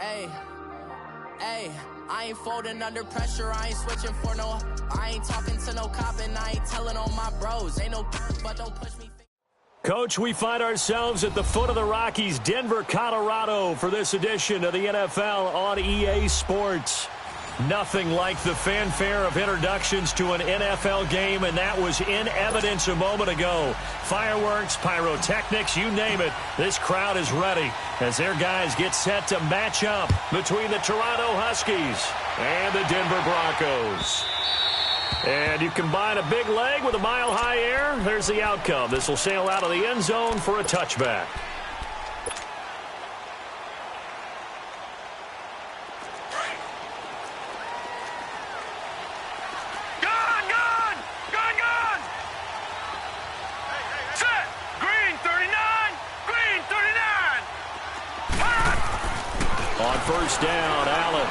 Hey, hey, I ain't folding under pressure, I ain't switching for no, I ain't talking to no cop and I ain't telling on my bros, ain't no but don't push me. Coach, we find ourselves at the foot of the Rockies, Denver, Colorado, for this edition of the NFL on EA Sports. Nothing like the fanfare of introductions to an NFL game, and that was in evidence a moment ago. Fireworks, pyrotechnics, you name it. This crowd is ready as their guys get set to match up between the Toronto Huskies and the Denver Broncos. And you combine a big leg with a mile-high air, there's the outcome. This will sail out of the end zone for a touchback. First down, Allen.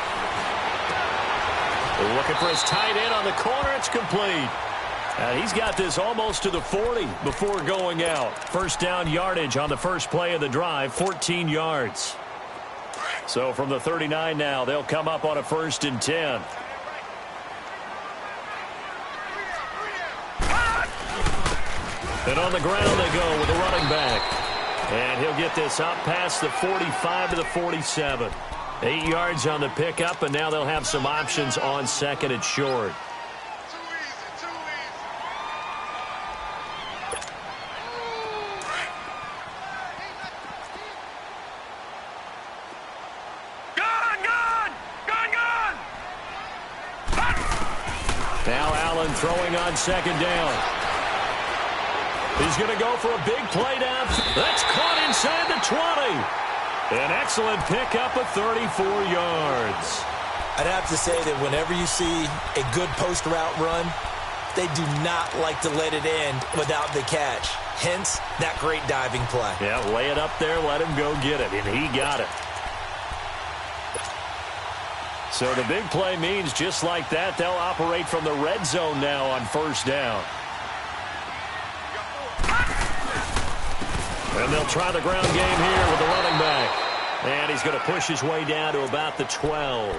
Looking for his tight end on the corner. It's complete. He's got this almost to the 40 before going out. First down yardage on the first play of the drive, 14 yards. So from the 39 now, they'll come up on a 1st and 10. And on the ground they go with the running back. And he'll get this up past the 45 to the 47. 8 yards on the pickup, and now they'll have some options on second and short. Now Allen throwing on second down. He's going to go for a big play down. That's caught inside the 20. An excellent pickup of 34 yards. I'd have to say that whenever you see a good post route run, they do not like to let it end without the catch. Hence, that great diving play. Yeah, lay it up there, let him go get it, and he got it. So the big play means just like that, they'll operate from the red zone now on first down. And they'll try the ground game here with the running back. And he's going to push his way down to about the 12.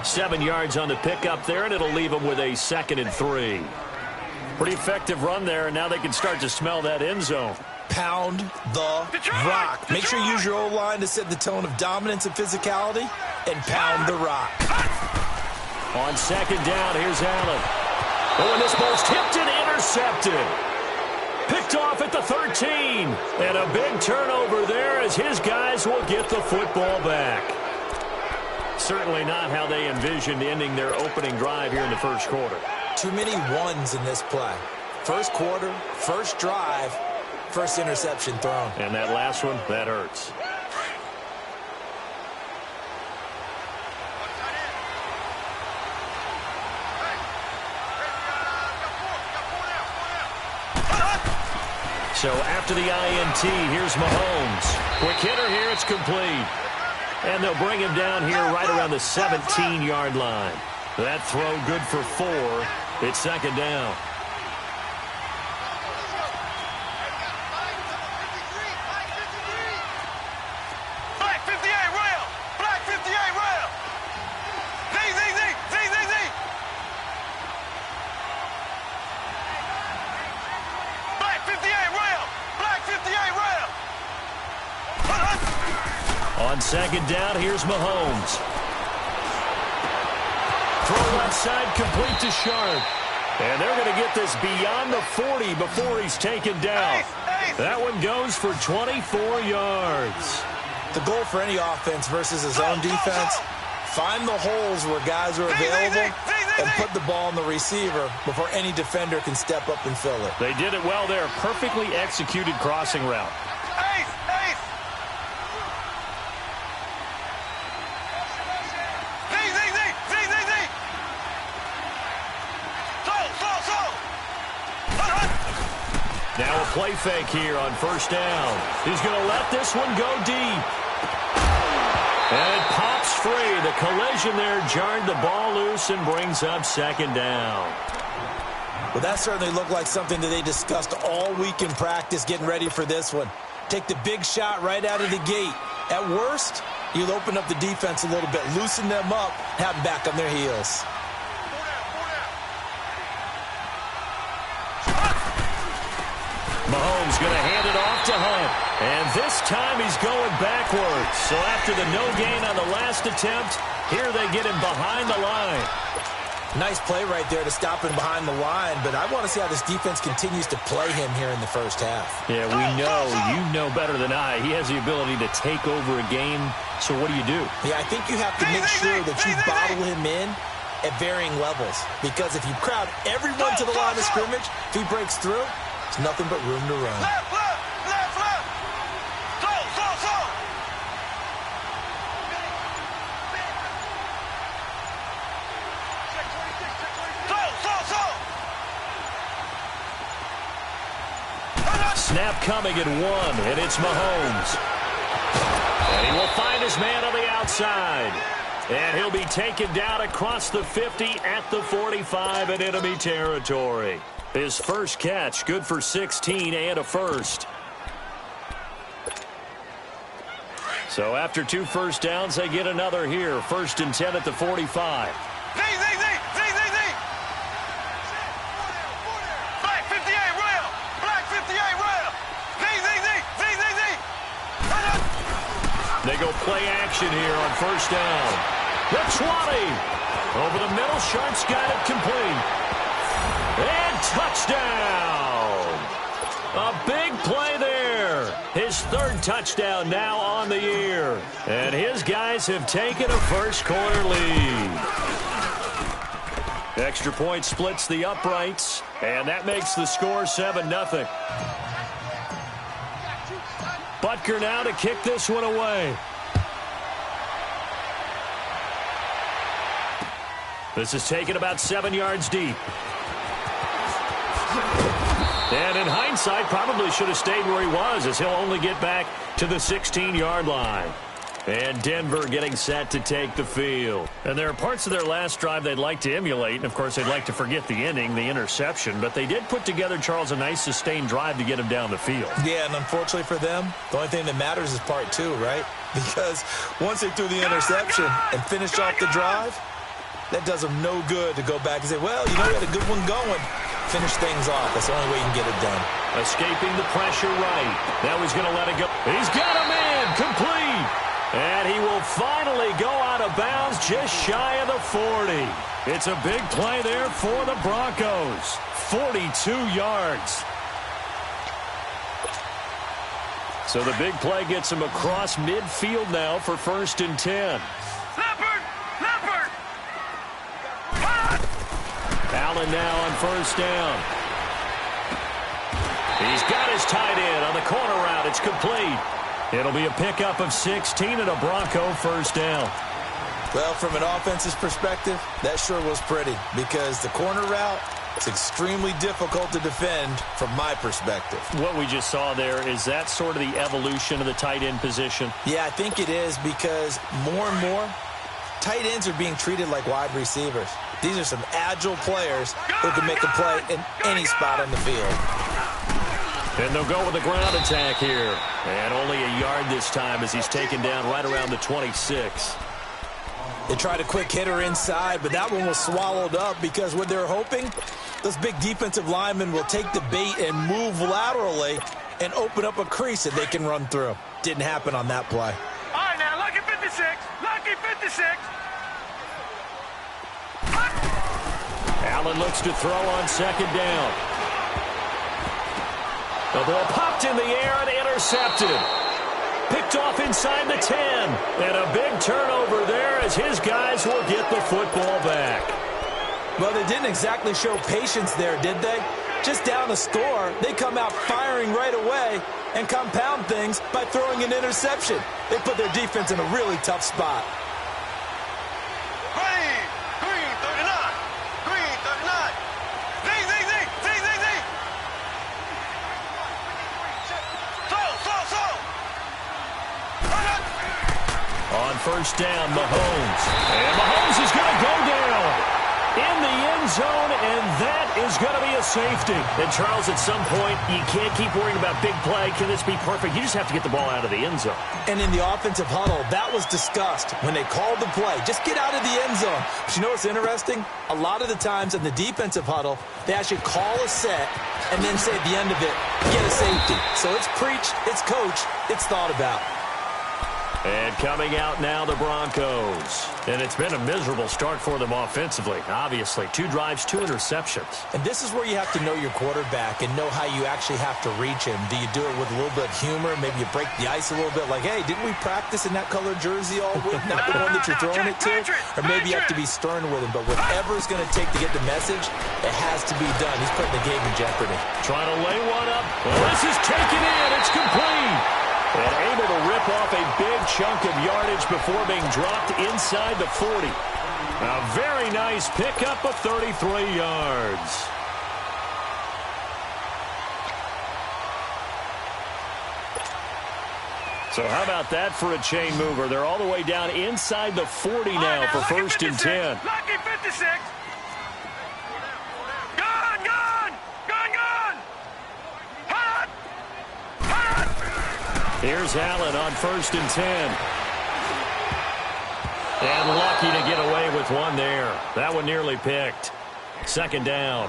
7 yards on the pickup there, and it'll leave him with a 2nd and 3. Pretty effective run there, and now they can start to smell that end zone. Pound the rock. Make sure you use your O-line to set the tone of dominance and physicality, and pound the rock. On second down, here's Allen. Oh, and this ball's tipped and intercepted. Picked off at the 13. And a big turnover there as his guys will get the football back. Certainly not how they envisioned ending their opening drive here in the first quarter. Too many ones in this play. First quarter, first drive, first interception thrown. And that last one, that hurts. So after the INT, here's Mahomes. Quick hitter here, it's complete. And they'll bring him down here right around the 17-yard line. That throw good for 4. It's second down. On second down, here's Mahomes. Throw left side, complete to Sharp. And they're going to get this beyond the 40 before he's taken down. That one goes for 24 yards. The goal for any offense versus his own defense, find the holes where guys are available and put the ball on the receiver before any defender can step up and fill it. They did it well there. Perfectly executed crossing route. Now a play fake here on first down. He's going to let this one go deep. And it pops free. The collision there jarred the ball loose and brings up second down. Well, that certainly looked like something that they discussed all week in practice getting ready for this one. Take the big shot right out of the gate. At worst, You'll open up the defense a little bit, loosen them up, have them back on their heels. Mahomes going to hand it off to Hunt. And this time he's going backwards. So after the no gain on the last attempt, here they get him behind the line. Nice play right there to stop him behind the line, but I want to see how this defense continues to play him here in the first half. Yeah, we know, you know better than I, he has the ability to take over a game. So what do you do? Yeah, I think you have to make sure that you bottle him in at varying levels, because if you crowd everyone to the line of scrimmage, if he breaks through, there's nothing but room to run. Left, left, left, left. Go, go, go. Snap coming at 1, and it's Mahomes. And he will find his man on the outside. And he'll be taken down across the 50 at the 45 in enemy territory. His first catch, good for 16 and a first. So after 2 first downs, they get another here. 1st and 10 at the 45. Black 58 rail. Black 58 rail. They go play action here on 1st down. The 20. Over the middle, Sharp's got it complete. And touchdown. A big play there. His 3rd touchdown now on the year. And his guys have taken a first-quarter lead. Extra point splits the uprights, and that makes the score 7-0. Butker now to kick this one away. This is taken about 7 yards deep. And in hindsight, probably should have stayed where he was, as he'll only get back to the 16-yard line. And Denver getting set to take the field. And there are parts of their last drive they'd like to emulate. And, of course, they'd like to forget the inning, the interception. But they did put together, Charles, a nice sustained drive to get him down the field. Yeah, and unfortunately for them, the only thing that matters is part 2, right? Because once they threw the interception and finished off the drive, that does them no good to go back and say, well, you know, we had a good one going. Finish things off. That's the only way you can get it done. Escaping the pressure right. Now he's going to let it go. He's got a man complete. And he will finally go out of bounds just shy of the 40. It's a big play there for the Broncos. 42 yards. So the big play gets him across midfield now for 1st and 10. Leopard! Leopard! Allen now on 1st down. He's got his tight end on the corner route. It's complete. It'll be a pickup of 16 and a Bronco 1st down. Well, from an offensive perspective, that sure was pretty, because the corner route is extremely difficult to defend from my perspective. What we just saw there, is that sort of the evolution of the tight end position? Yeah, I think it is, because more and more, tight ends are being treated like wide receivers. These are some agile players who can make a play in any spot on the field. And they'll go with the ground attack here. And only a yard this time as he's taken down right around the 26. They tried a quick hitter inside, but that one was swallowed up, because what they're hoping, those big defensive linemen will take the bait and move laterally and open up a crease that they can run through. Didn't happen on that play. All right, now, lucky 56. Lucky 56. Allen looks to throw on 2nd down. The ball popped in the air and intercepted. Picked off inside the 10. And a big turnover there as his guys will get the football back. Well, they didn't exactly show patience there, did they? Just down the score, they come out firing right away and compound things by throwing an interception. They put their defense in a really tough spot. Green 39. Green 39. On 1st down, Mahomes. And Mahomes is going to go down. in the end zone, and that is going to be a safety. And, Charles, at some point, you can't keep worrying about big play. Can this be perfect? You just have to get the ball out of the end zone. And in the offensive huddle, that was discussed when they called the play. Just get out of the end zone. But you know what's interesting? A lot of the times in the defensive huddle, they actually call a set and then say at the end of it, get a safety. So it's preached, it's coached, it's thought about. And coming out now, the Broncos. And it's been a miserable start for them offensively, obviously. 2 drives, 2 interceptions. And this is where you have to know your quarterback and know how you actually have to reach him. Do you do it with a little bit of humor? Maybe you break the ice a little bit like, hey, didn't we practice in that colored jersey all week? Not the one that you're throwing it to? Or maybe you have to be stern with him. But whatever it's going to take to get the message, it has to be done. He's putting the game in jeopardy. Trying to lay one up. Well, this is taken in. It's complete. And able to rip off a big chunk of yardage before being dropped inside the 40. A very nice pickup of 33 yards. So how about that for a chain mover? They're all the way down inside the 40 now for first and 10. Lucky 56. Here's Allen on first and 10. And lucky to get away with one there. That one nearly picked. Second down.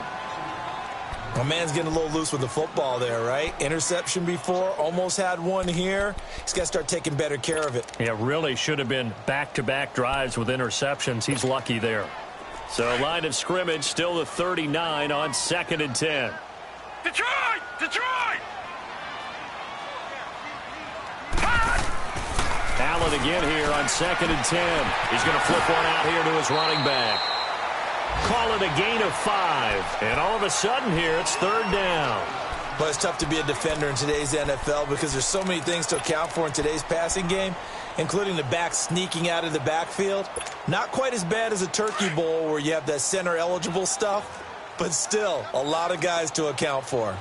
My man's getting a little loose with the football there, right? Interception before, almost had one here. He's got to start taking better care of it. Yeah, really should have been back-to-back drives with interceptions. He's lucky there. So line of scrimmage still the 39 on second and 10. Detroit! Detroit! Allen again here on second and 10. He's going to flip one out here to his running back. Call it a gain of 5. And all of a sudden here, it's third down. But it's tough to be a defender in today's NFL because there's so many things to account for in today's passing game, including the back sneaking out of the backfield. Not quite as bad as a turkey bowl where you have that center-eligible stuff, but still a lot of guys to account for.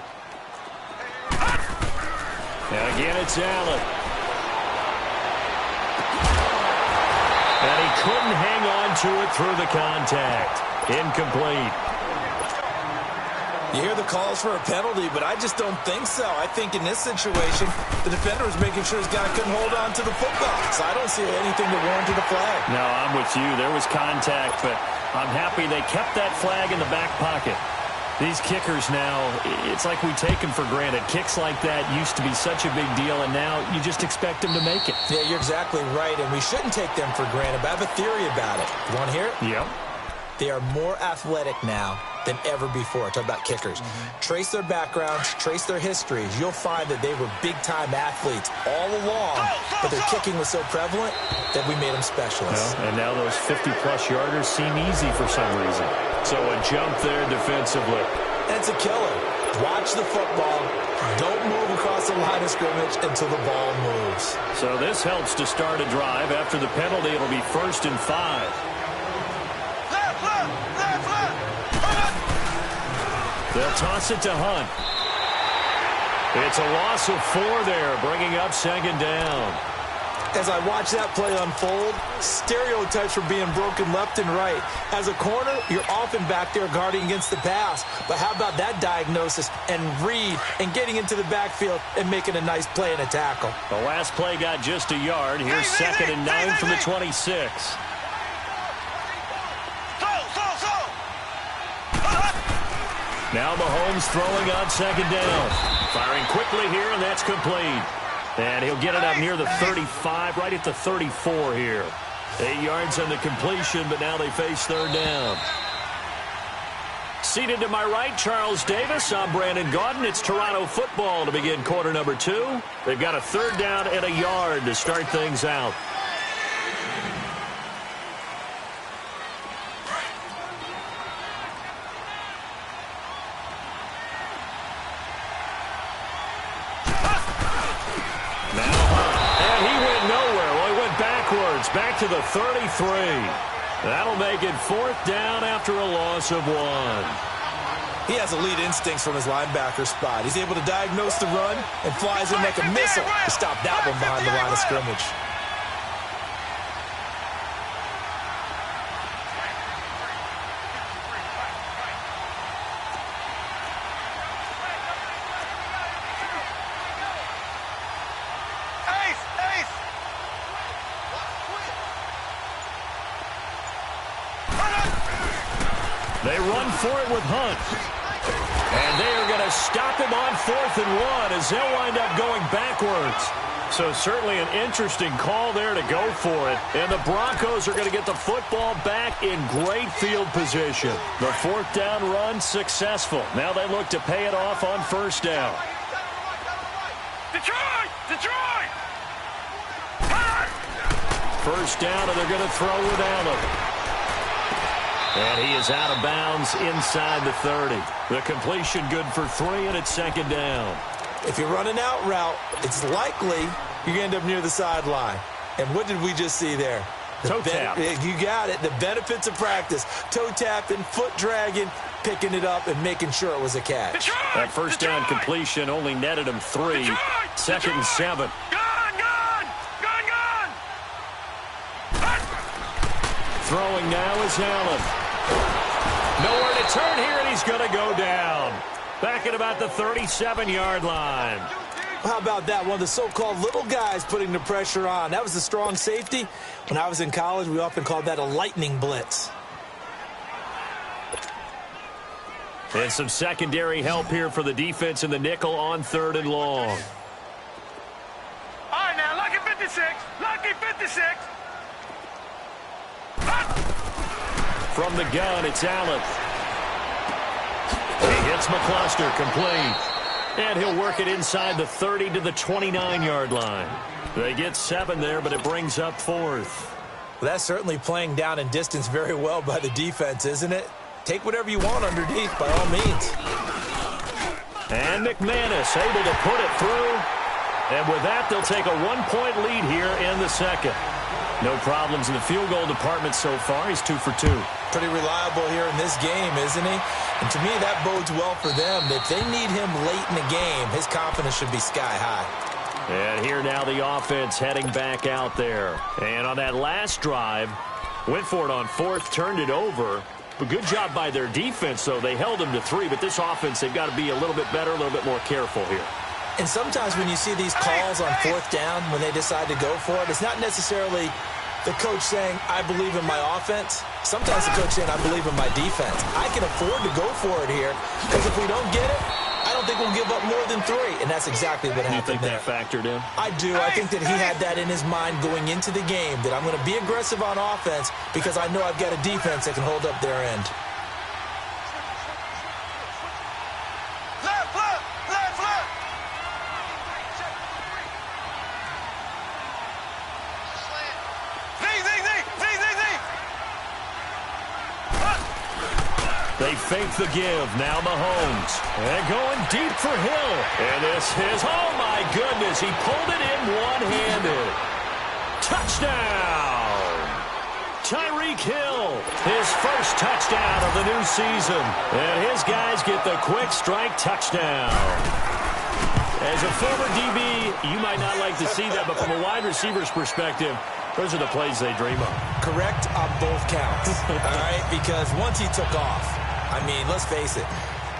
And again, it's Allen. And he couldn't hang on to it through the contact. Incomplete. You hear the calls for a penalty, but I just don't think so. I think in this situation, the defender was making sure his guy couldn't hold on to the football. So I don't see anything that warranted a flag. No, I'm with you. There was contact, but I'm happy they kept that flag in the back pocket. These kickers now, it's like we take them for granted. Kicks like that used to be such a big deal, and now you just expect them to make it. Yeah, you're exactly right, and we shouldn't take them for granted, but I have a theory about it. You want to hear it? Yep. They are more athletic now than ever before. Talk about kickers. Trace their backgrounds, trace their histories. You'll find that they were big-time athletes all along, but their kicking was so prevalent that we made them specialists. Well, and now those 50-plus yarders seem easy for some reason. So a jump there defensively. And it's a killer. Watch the football. Don't move across the line of scrimmage until the ball moves. So this helps to start a drive. After the penalty, it'll be first and 5. They'll toss it to Hunt. It's a loss of 4 there, bringing up second down. As I watch that play unfold, stereotypes are being broken left and right. As a corner, you're often back there guarding against the pass. But how about that diagnosis and read and getting into the backfield and making a nice play and a tackle? The last play got just a yard. Here's second and 9 from the 26. Now Mahomes throwing on second down. Firing quickly here, and that's complete. And he'll get it up near the 35, right at the 34 here. 8 yards on the completion, but now they face third down. Seated to my right, Charles Davis. I'm Brandon Gaudin. It's Toronto football to begin quarter number 2. They've got a third down and a yard to start things out. Back to the 33. That'll make it fourth down after a loss of 1. He has elite instincts from his linebacker spot. He's able to diagnose the run and flies in like a missile to stop that one behind the line of scrimmage. They run for it with Hunt. And they are going to stop him on 4th and 1 as they'll wind up going backwards. So certainly an interesting call there to go for it. And the Broncos are going to get the football back in great field position. The 4th down run successful. Now they look to pay it off on 1st down. Detroit! Detroit! 1st down, and they're going to throw with Allen. And he is out of bounds inside the 30. The completion good for 3, and it's 2nd down. If you're running out route, it's likely you're going to end up near the sideline. And what did we just see there? Toe tap. You got it. The benefits of practice. Toe tapping, foot dragging, picking it up, and making sure it was a catch. Detroit! That 1st down completion only netted him 3. Detroit! 2nd and 7. Gone! Gone! Gone! Gone! Throwing now is Allen. Nowhere to turn here, and he's going to go down. Back at about the 37-yard line. How about that? One of the so-called little guys putting the pressure on. That was the strong safety. When I was in college, we often called that a lightning blitz. And some secondary help here for the defense in the nickel on 3rd and long. All right, now, lucky 56. Lucky 56. From the gun, it's Allen. He hits McCluster, complete. And he'll work it inside the 30 to the 29-yard line. They get 7 there, but it brings up 4th. Well, that's certainly playing down in distance very well by the defense, isn't it? Take whatever you want underneath, by all means. And McManus able to put it through. And with that, they'll take a 1-point lead here in the 2nd. No problems in the field goal department so far. He's 2 for 2. Pretty reliable here in this game, isn't he? And to me, that bodes well for them. If they need him late in the game, his confidence should be sky high. And here now the offense heading back out there. And on that last drive, went for it on 4th, turned it over. But good job by their defense, though. They held him to 3, but this offense, they've got to be a little bit better, a little bit more careful here. And sometimes when you see these calls on 4th down, when they decide to go for it, it's not necessarily the coach saying, I believe in my offense. Sometimes the coach saying, I believe in my defense. I can afford to go for it here, because if we don't get it, I don't think we'll give up more than 3. And that's exactly what happened there. You think that factored in? I do. I think that he had that in his mind going into the game, that I'm going to be aggressive on offense because I know I've got a defense that can hold up their end. They fake the give. Now Mahomes. And going deep for Hill. And this is, oh my goodness, he pulled it in one-handed. Touchdown! Tyreek Hill, his first touchdown of the new season. And his guys get the quick strike touchdown. As a former DB, you might not like to see that, but from a wide receiver's perspective, those are the plays they dream of. Correct on both counts, all right? Because once he took off, I mean, let's face it,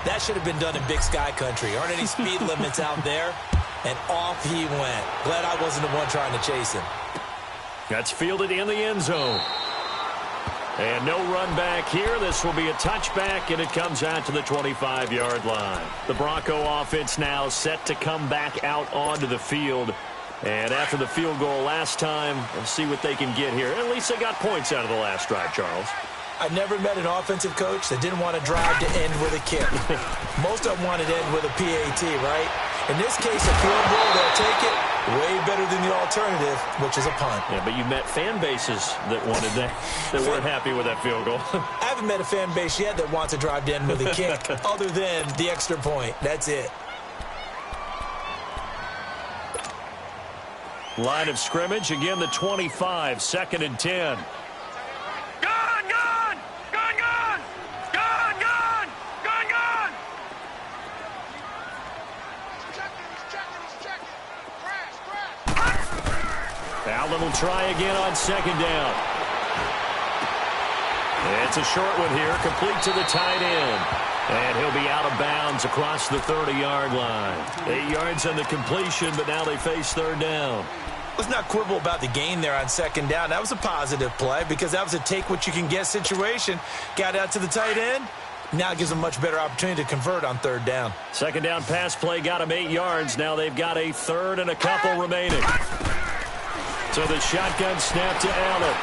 that should have been done in Big Sky Country. Aren't any speed limits out there? And off he went. Glad I wasn't the one trying to chase him. That's fielded in the end zone. And no run back here. This will be a touchback, and it comes out to the 25-yard line. The Bronco offense now set to come back out onto the field. And after the field goal last time, we'll see what they can get here. At least they got points out of the last drive, Charles. I never met an offensive coach that didn't want to drive to end with a kick. Most of them wanted to end with a PAT, right? In this case, a field goal, they'll take it. Way better than the alternative, which is a punt. Yeah, but you met fan bases that wanted that, that weren't happy with that field goal. I haven't met a fan base yet that wants to drive to end with a kick other than the extra point. That's it. Line of scrimmage, again the 25, 2nd and 10. Allen will try again on 2nd down. It's a short one here, complete to the tight end. And he'll be out of bounds across the 30-yard line. 8 yards on the completion, but now they face 3rd down. Let's not quibble about the gain there on second down. That was a positive play because that was a take-what-you-can-get situation. Got out to the tight end. Now it gives them a much better opportunity to convert on third down. Second down pass play got them 8 yards. Now they've got a third and a couple remaining. So the shotgun snap to Allen.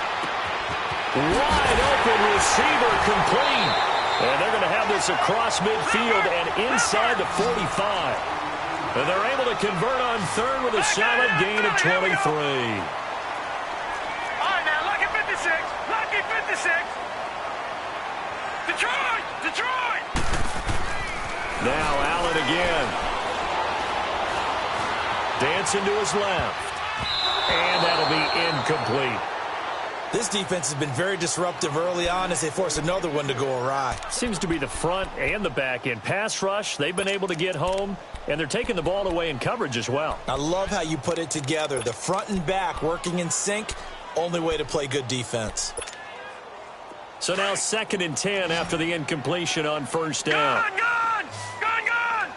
Wide open receiver complete. And they're going to have this across midfield and inside the 45. And they're able to convert on third with a solid gain of 23. All right, now, lucky 56. Lucky 56. Detroit! Detroit! Now Allen again. Dancing to his left. And that'll be incomplete. This defense has been very disruptive early on as they force another one to go awry. Seems to be the front and the back end. Pass rush, they've been able to get home, and they're taking the ball away in coverage as well. I love how you put it together. The front and back working in sync, only way to play good defense. So now 2nd and 10 after the incompletion on first down. Gone, gone! Gone, gone!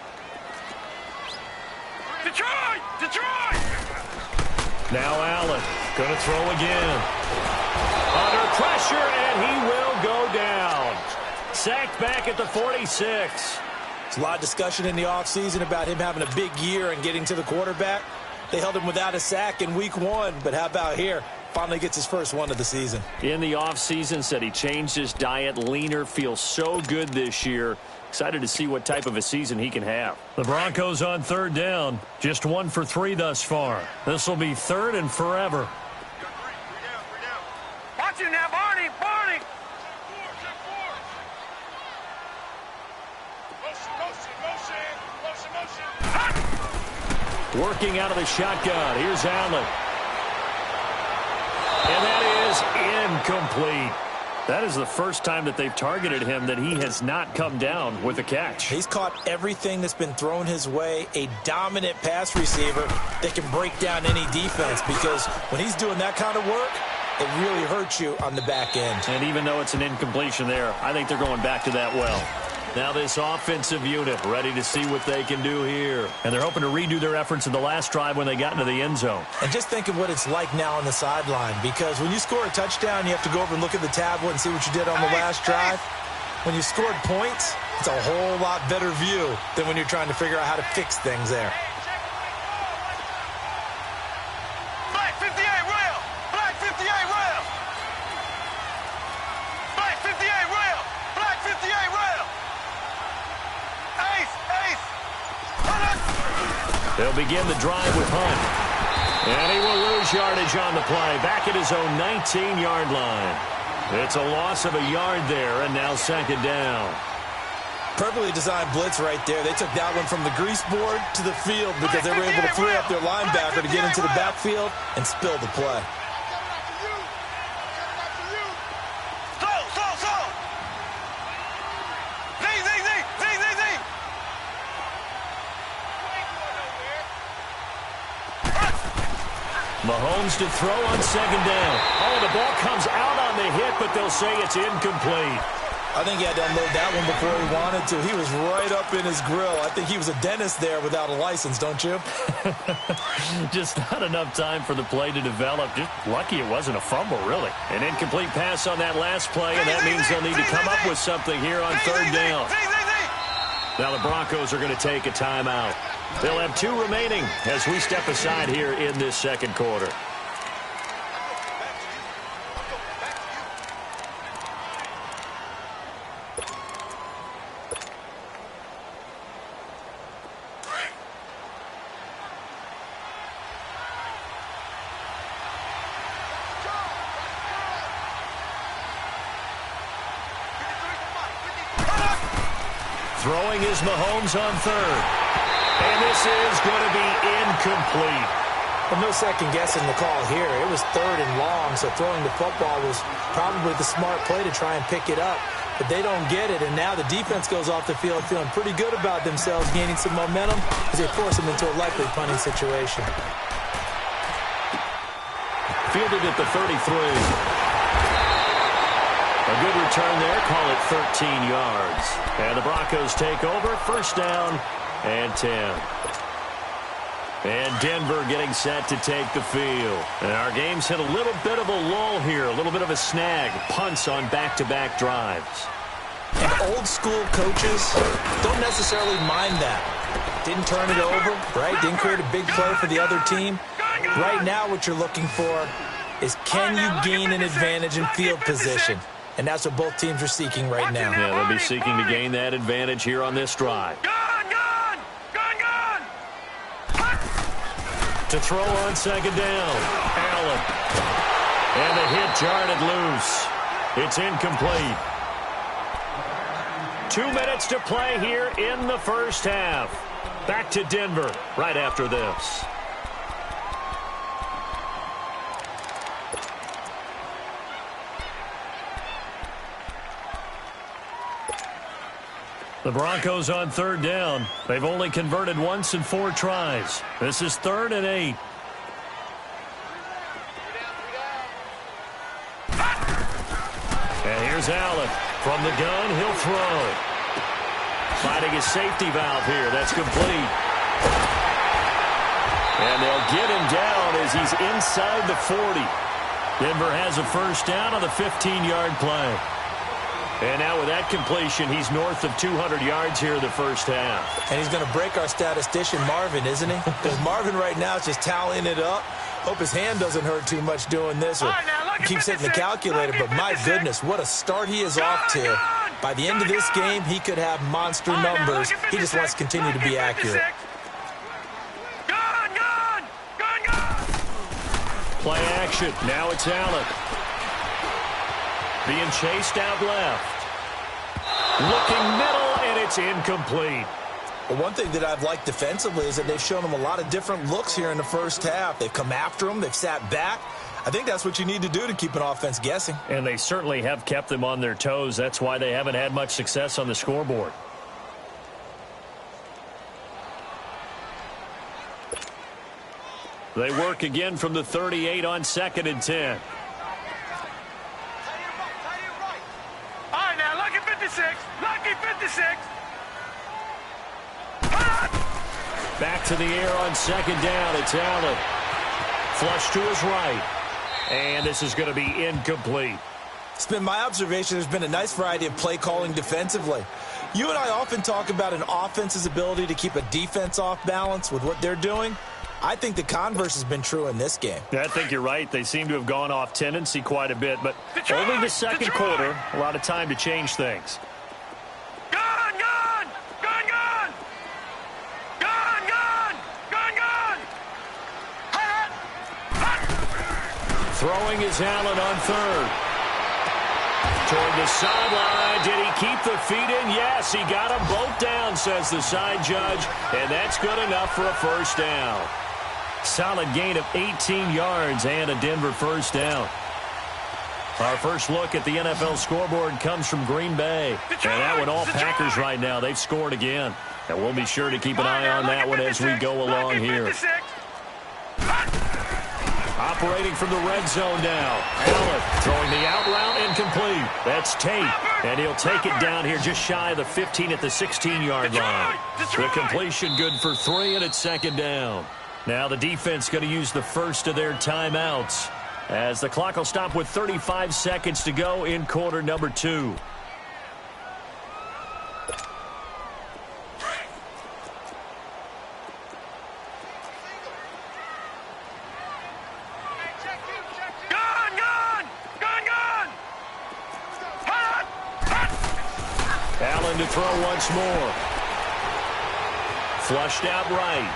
Detroit! Detroit! Now Allen, going to throw again. Under pressure, and he will go down. Sacked back at the 46. There's a lot of discussion in the offseason about him having a big year and getting to the quarterback. They held him without a sack in week 1, but how about here? Finally gets his first one of the season. In the offseason, said he changed his diet, leaner, feels so good this year. Excited to see what type of a season he can have. The Broncos on third down. Just 1 for 3 thus far. This will be third and forever. Watch it now, Barney! Barney! Working out of the shotgun. Here's Allen. And that is incomplete. That is the first time that they've targeted him that he has not come down with a catch. He's caught everything that's been thrown his way. A dominant pass receiver that can break down any defense because when he's doing that kind of work, it really hurts you on the back end. And even though it's an incompletion there, I think they're going back to that well. Now this offensive unit ready to see what they can do here. And they're hoping to redo their efforts in the last drive when they got into the end zone. And just think of what it's like now on the sideline, because when you score a touchdown, you have to go over and look at the tablet and see what you did on the last drive. When you scored points, it's a whole lot better view than when you're trying to figure out how to fix things there. Black 58 rail! Black 58 rail! Black 58 rail! Black 58 rail! Ace! Ace! They'll begin the drive with Hunt. And he will lose yardage on the play. Back at his own 19-yard line. It's a loss of a yard there, and now 2nd down. Perfectly designed blitz right there. They took that one from the grease board to the field because they were able to free up their linebacker to get into the backfield and spill the play. Mahomes to throw on 2nd down. Oh, the ball comes out on the hit, but they'll say it's incomplete. I think he had to unload that one before he wanted to. He was right up in his grill. I think he was a dentist there without a license, don't you? Just not enough time for the play to develop. Just lucky it wasn't a fumble, really. An incomplete pass on that last play, and that means they'll need to come up with something here on 3rd down. Now the Broncos are going to take a timeout. They'll have 2 remaining as we step aside here in this 2nd quarter. Throwing is Mahomes on 3rd. And this is going to be incomplete. Well, no second guessing the call here. It was 3rd and long, so throwing the football was probably the smart play to try and pick it up. But they don't get it, and now the defense goes off the field feeling pretty good about themselves, gaining some momentum as they force them into a likely punting situation. Fielded at the 33. A good return there. Call it 13 yards. And the Broncos take over. 1st down and 10. And Denver getting set to take the field. And our game's hit a little bit of a lull here, a little bit of a snag. Punts on back-to-back drives. And old-school coaches don't necessarily mind that. Didn't turn it over, right? Didn't create a big play for the other team. Right now what you're looking for is can you gain an advantage in field position? And that's what both teams are seeking right now. Yeah, they'll be seeking to gain that advantage here on this drive. To throw on second down, Allen. And the hit jarred it loose. It's incomplete. 2 minutes to play here in the first half. Back to Denver right after this. The Broncos on third down. They've only converted once in 4 tries. This is 3rd and 8. And here's Allen. From the gun, he'll throw. Finding his safety valve here. That's complete. And they'll get him down as he's inside the 40. Denver has a first down on the 15-yard play. And now with that completion, he's north of 200 yards here in the first half. And he's going to break our statistician, Marvin, isn't he? Because Marvin right now is just tallying it up. Hope his hand doesn't hurt too much doing this or keeps hitting the calculator. But my goodness, what a start he is off to. By the end of this game, he could have monster numbers. He just wants to continue to be accurate. Play action. Now it's Allen. Being chased out left. Looking middle, and it's incomplete. Well, one thing that I've liked defensively is that they've shown him a lot of different looks here in the first half. They've come after him. They've sat back. I think that's what you need to do to keep an offense guessing. And they certainly have kept them on their toes. That's why they haven't had much success on the scoreboard. They work again from the 38 on 2nd and 10. Lucky 56. Back to the air on 2nd down. It's Allen. Flush to his right. And this is going to be incomplete. It's been my observation there's been a nice variety of play calling defensively. You and I often talk about an offense's ability to keep a defense off balance with what they're doing. I think the converse has been true in this game. I think you're right. They seem to have gone off tendency quite a bit, but only the second quarter, a lot of time to change things. Throwing is Allen on 3rd. Toward the sideline. Did he keep the feet in? Yes, he got them both down, says the side judge. And that's good enough for a first down. Solid gain of 18 yards and a Denver first down. Our first look at the NFL scoreboard comes from Green Bay. And that one all Packers right now. They've scored again. And we'll be sure to keep an eye on that one as we go along here. Operating from the red zone now. Allen throwing the out route incomplete. That's Tate. And he'll take it down here just shy of the 15 at the 16-yard line. The completion good for 3, and it's 2nd down. Now the defense going to use the first of their timeouts as the clock will stop with 35 seconds to go in quarter number 2. Allen to throw once more. Flushed out right.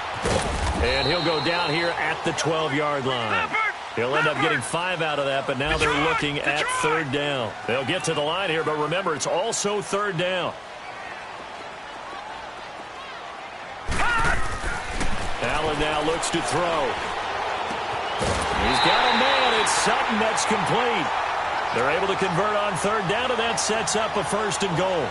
And he'll go down here at the 12-yard line. He'll end up getting 5 out of that, but now they're looking at 3rd down. They'll get to the line here, but remember, it's also 3rd down. Allen now looks to throw. He's got a man. It's Sutton that's complete. They're able to convert on 3rd down, and that sets up a 1st and goal.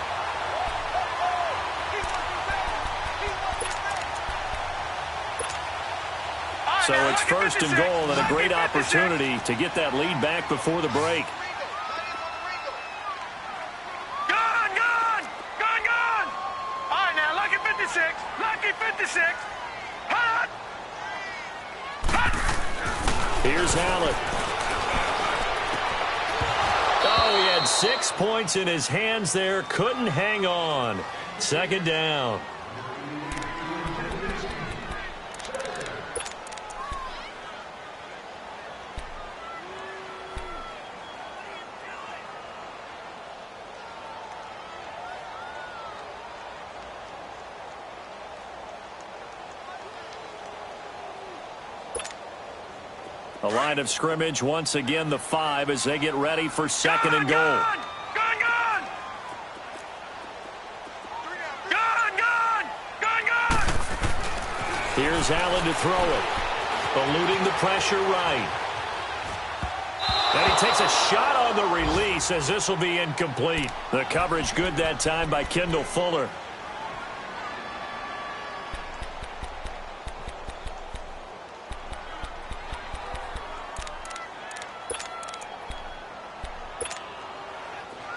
So it's 1st and goal and a great opportunity to get that lead back before the break. Gone! All right, now, lucky 56. Hot! Here's Allen. Oh, he had 6 points in his hands there. Couldn't hang on. Second down. The line of scrimmage, once again, the 5 as they get ready for second and goal. Gone! Here's Allen to throw it. Eluding the pressure right. And he takes a shot on the release as this will be incomplete. The coverage good that time by Kendall Fuller.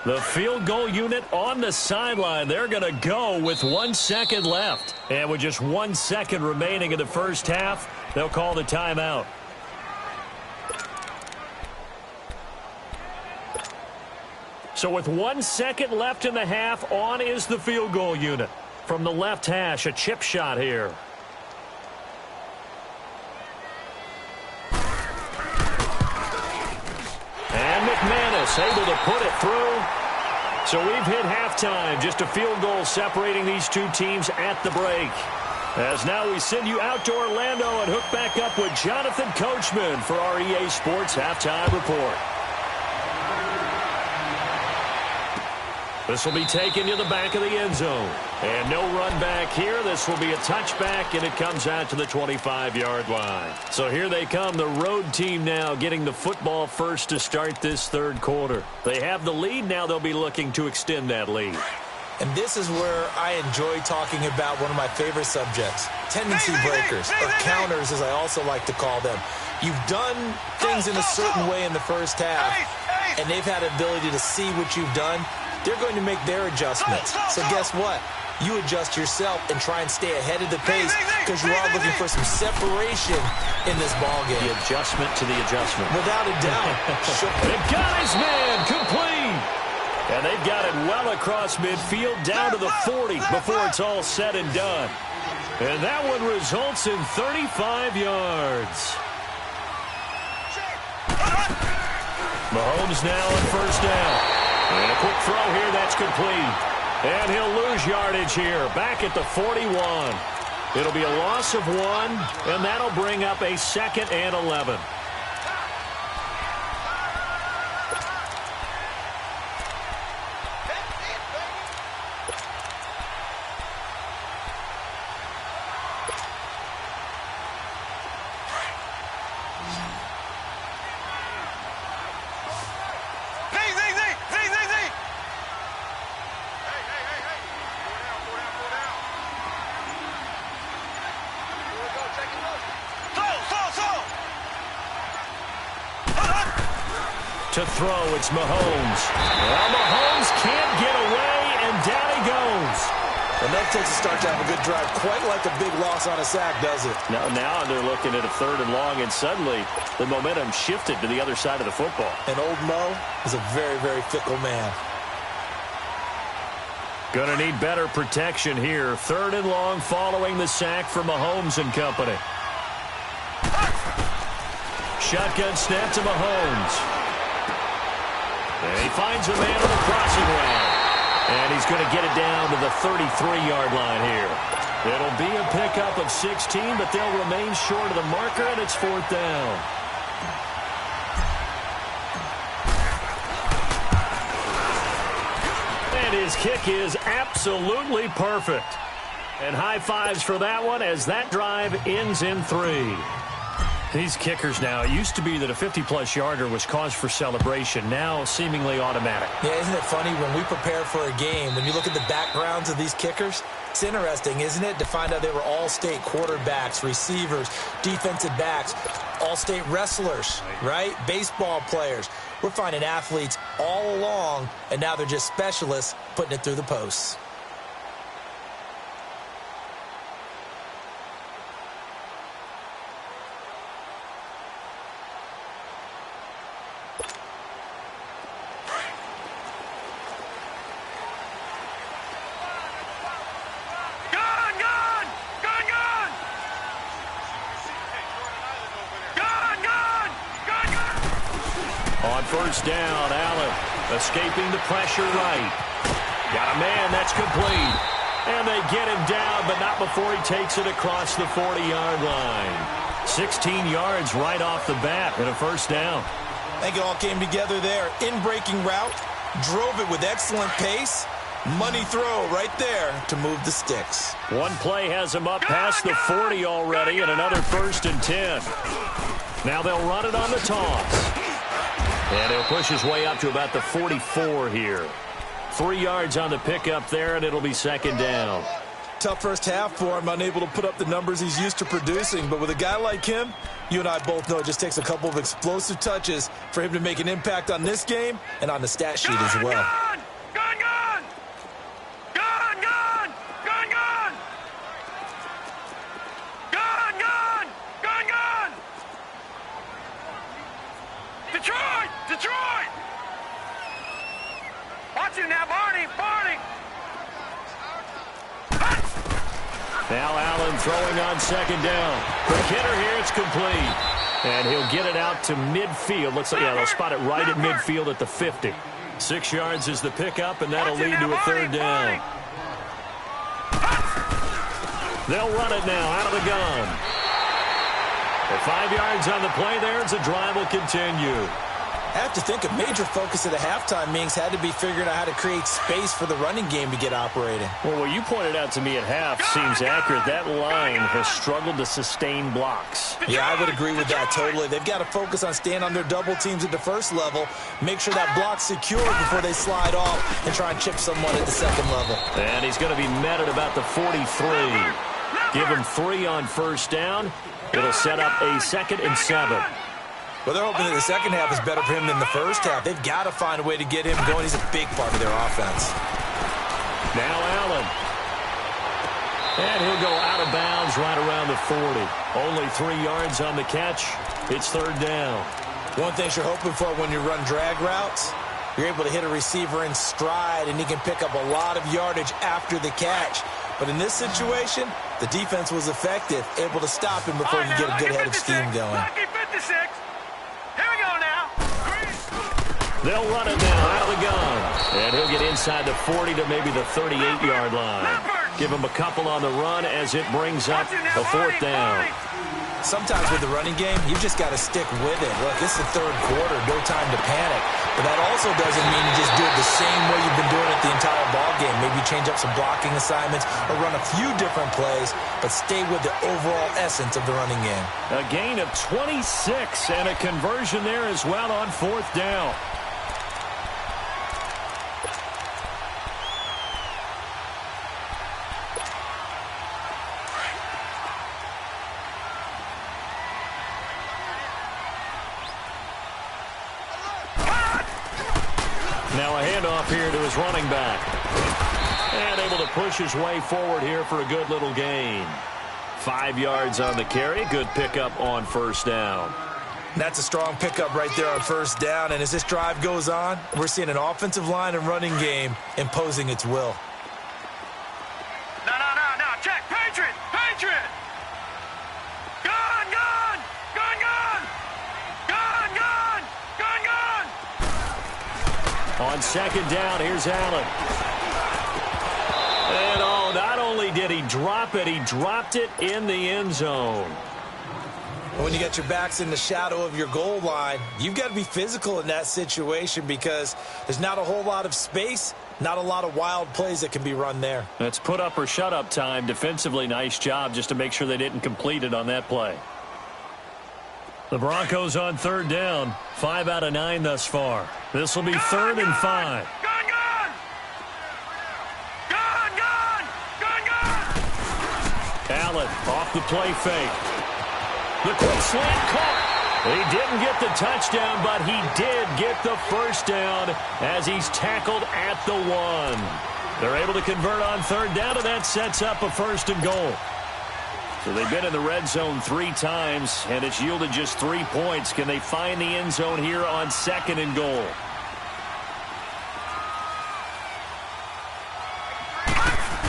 The field goal unit on the sideline. They're going to go with 1 second left. And with just 1 second remaining in the first half, they'll call the timeout. So with 1 second left in the half, on is the field goal unit. From the left hash, a chip shot here. And McManus able to put it through. So we've hit halftime. Just a field goal separating these two teams at the break. As now we send you out to Orlando and hook back up with Jonathan Coachman for our EA Sports Halftime Report. This will be taken to the back of the end zone. And no run back here. This will be a touchback, and it comes out to the 25-yard line. So here they come, the road team now getting the football first to start this third quarter. They have the lead. Now they'll be looking to extend that lead. And this is where I enjoy talking about one of my favorite subjects, tendency breakers, or counters as I also like to call them. You've done things in a certain way in the first half, and they've had the ability to see what you've done. They're going to make their adjustments. So guess what? You adjust yourself and try and stay ahead of the pace because you are looking for some separation in this ballgame. The adjustment to the adjustment. Without a doubt. The guy's man complete. And they've got it well across midfield down to the 40 before it's all said and done. And that one results in 35 yards. Mahomes now on first down. And a quick throw here, that's complete. And he'll lose yardage here, back at the 41. It'll be a loss of 1, and that'll bring up a 2nd and 11. To throw, it's Mahomes. Well, Mahomes can't get away, and down he goes. And that takes a start to have a good drive. Quite like a big loss on a sack, does it? Now they're looking at a 3rd and long, and suddenly the momentum shifted to the other side of the football. And old Mo is a very, very fickle man. Gonna need better protection here. 3rd and long following the sack for Mahomes and company. Shotgun snap to Mahomes. And he finds a man on the crossing route. And he's going to get it down to the 33-yard line here. It'll be a pickup of 16, but they'll remain short of the marker, and it's 4th down. And his kick is absolutely perfect. And high fives for that one as that drive ends in 3. These kickers now, it used to be that a 50-plus yarder was cause for celebration, now seemingly automatic. Yeah, isn't it funny when we prepare for a game, when you look at the backgrounds of these kickers, it's interesting, isn't it, to find out they were all-state quarterbacks, receivers, defensive backs, all-state wrestlers, right? Baseball players. We're finding athletes all along, and now they're just specialists putting it through the posts. On first down, Allen escaping the pressure right. Got a man, that's complete. And they get him down, but not before he takes it across the 40-yard line. 16 yards right off the bat and a first down. I think it all came together there. In-breaking route, drove it with excellent pace. Money throw right there to move the sticks. One play has him up past the 40 already, and another 1st and 10. Now they'll run it on the toss. And he'll push his way up to about the 44 here. 3 yards on the pickup there, and it'll be 2nd down. Tough first half for him, unable to put up the numbers he's used to producing. But with a guy like him, you and I both know it just takes a couple of explosive touches for him to make an impact on this game and on the stat sheet as well. Detroit! Watch you now, Barney! Now Allen throwing on 2nd down. Quick hitter here, it's complete. And he'll get it out to midfield. Looks like, yeah, they'll spot it right at midfield at the 50. 6 yards is the pickup, and that'll lead to a 3rd down. They'll run it now out of the gun. At 5 yards on the play there, as the drive will continue. I have to think a major focus of the halftime meetings had to be figuring out how to create space for the running game to get operating. Well, what you pointed out to me at half seems accurate. That line has struggled to sustain blocks. Yeah, I would agree with that totally. They've got to focus on staying under double teams at the first level, make sure that block's secure before they slide off and try and chip someone at the 2nd level. And he's going to be met at about the 43. Give him 3 on first down. It'll set up a 2nd and 7. Well, they're hoping that the second half is better for him than the first half. They've got to find a way to get him going. He's a big part of their offense. Now Allen. And he'll go out of bounds right around the 40. Only 3 yards on the catch. It's 3rd down. One thing you're hoping for when you run drag routes, you're able to hit a receiver in stride, and he can pick up a lot of yardage after the catch. But in this situation, the defense was effective, able to stop him before he could get a good head of steam going. Here we go now. They'll run it now out of the gun. And he'll get inside the 40 to maybe the 38-yard line. Give him a couple on the run as it brings up a 4th down. Sometimes with the running game, you've just got to stick with it. Look, this is the 3rd quarter, no time to panic. But that also doesn't mean you just do it the same way you've been doing it the entire ball game. Maybe change up some blocking assignments or run a few different plays, but stay with the overall essence of the running game. A gain of 26 and a conversion there as well on 4th down. Now a handoff here to his running back. And able to push his way forward here for a good little gain. 5 yards on the carry. Good pickup on first down. That's a strong pickup right there on first down. And as this drive goes on, we're seeing an offensive line and running game imposing its will. No. Check. Patriot. Gun. On 2nd down, here's Allen. And not only did he drop it, he dropped it in the end zone. When you got your backs in the shadow of your goal line, you've got to be physical in that situation because there's not a whole lot of space, not a lot of wild plays that can be run there. That's put up or shut up time. Defensively, nice job just to make sure they didn't complete it on that play. The Broncos on 3rd down. 5 out of 9 thus far. This will be 3rd and 5. Allen off the play fake. The quick slant caught. He didn't get the touchdown, but he did get the first down as he's tackled at the 1. They're able to convert on 3rd down, and that sets up a 1st and goal. So they've been in the red zone 3 times, and it's yielded just 3 points. Can they find the end zone here on 2nd and goal?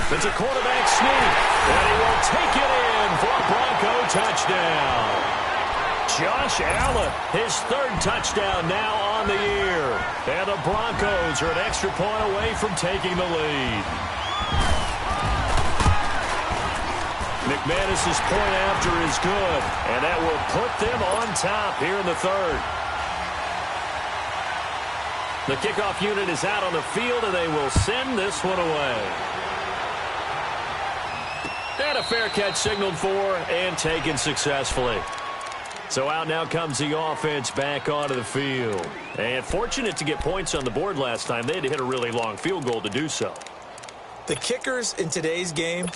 It's a quarterback sneak, and he will take it in for a Bronco touchdown. Josh Allen, his 3rd touchdown now on the year. And the Broncos are an extra point away from taking the lead. McManus's point after is good, and that will put them on top here in the third. The kickoff unit is out on the field, and they will send this one away. And a fair catch signaled for and taken successfully. So out now comes the offense back onto the field. And fortunate to get points on the board last time. They had to hit a really long field goal to do so. The kickers in today's game